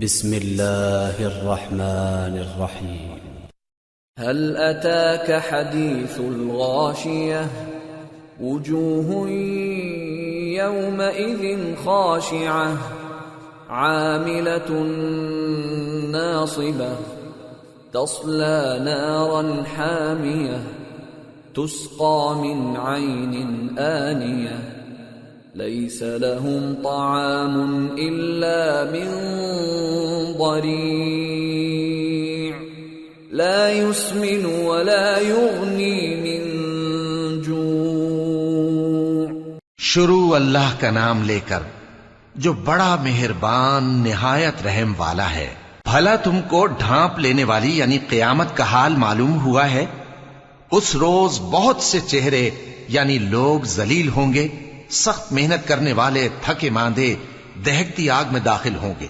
بسم الله الرحمن الرحيم هل أتاك حديث الغاشية وجوه يومئذ خاشعة عاملة ناصبة تصلى نارا حامية تسقى من عين آنية ليس لهم طعام إلا من ضريع لا يسمن ولا يغني من جوع۔ شروع اللہ کا نام لے کر جو بڑا مہربان نہایت رحم والا ہے۔ بھلا تم کو ڈھانپ لینے والی یعنی قیامت کا حال معلوم ہوا ہے؟ اس روز بہت سے چہرے یعنی لوگ ذلیل ہوں گے، سخت محنت کرنے والے تھکے ماندے دہکتی آگ میں داخل ہوں گے۔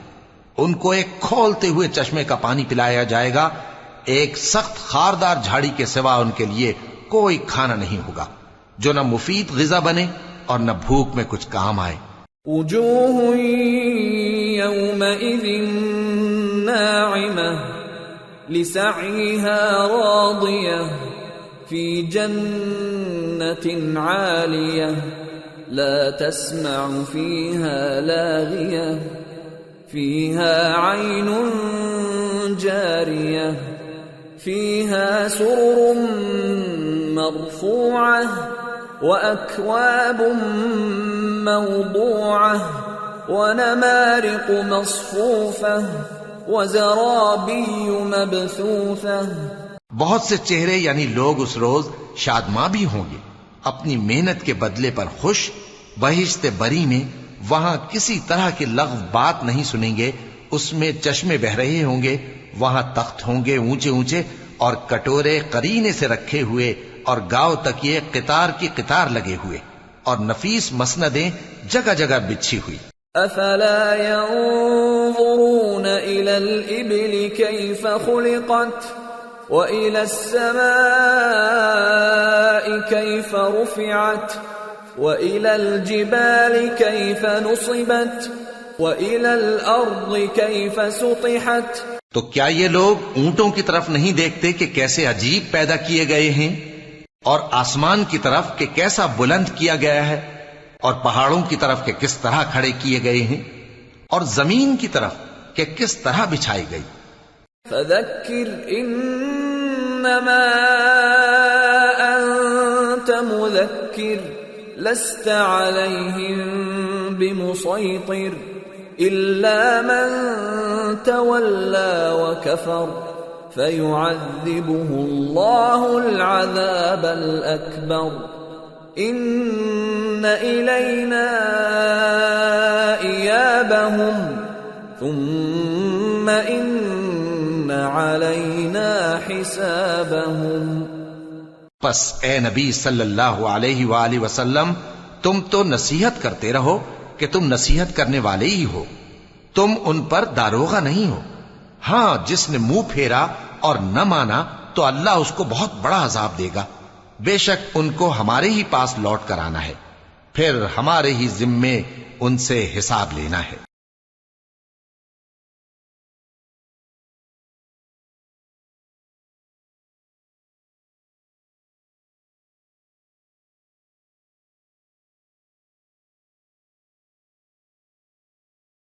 ان کو ایک کھولتے ہوئے چشمے کا پانی پلایا جائے گا، ایک سخت خاردار جھاڑی کے سوا ان کے لیے کوئی کھانا نہیں ہوگا جو نہ مفید غذا بنے اور نہ بھوک میں کچھ کام آئے۔ وجوه يومئذ ناعمة لسعيها راضية في جنة عالية لا تسمع فيها لاغية فيها عين جارية فيها سرر مرفوعة وأكواب موضوعة ونمارق مصفوفة وزرابي مبثوثة۔ بہت سے چہرے یعنی لوگ اس روز شادماں بھی ہوں گے، اپنی محنت کے بدلے پر خوش، بہشت بری میں وہاں کسی طرح کی لغو بات نہیں سنیں گے، اس میں چشمے بہ رہے ہوں گے، وہاں تخت ہوں گے اونچے اونچے اور کٹورے قرینے سے رکھے ہوئے اور گاؤ تکیے قطار کی قطار لگے ہوئے اور نفیس مسندیں جگہ جگہ بچھی ہوئی۔ افلا ينظرون الى الابل كيف خلقت وإلى السماء كيف رفعت وإلى الجبال كيف نصبت وإلى الأرض كيف سطحت۔ تو کیا یہ لوگ اونٹوں کی طرف نہیں دیکھتے کہ کیسے عجیب پیدا کیے گئے ہیں، اور آسمان کی طرف کہ کیسا بلند کیا گیا ہے، اور پہاڑوں کی طرف کہ کس طرح کھڑے کیے گئے ہیں، اور زمین کی طرف کہ کس طرح بچھائی گئی۔ فذكر انما انت مذكر لست عليهم بمسيطر الا من تولى وكفر فيعذبه الله العذاب الاكبر ان الينا ايابهم ثم ان علينا حسابهم۔ پس اے نبی صلی اللہ علیہ وآلہ وسلم، تم تو نصیحت کرتے رہو کہ تم نصیحت کرنے والے ہی ہو، تم ان پر داروغہ نہیں ہو۔ ہاں، جس نے منہ پھیرا اور نہ مانا تو اللہ اس کو بہت بڑا عذاب دے گا۔ بے شک ان کو ہمارے ہی پاس لوٹ کر آنا ہے، پھر ہمارے ہی ذمے ان سے حساب لینا ہے۔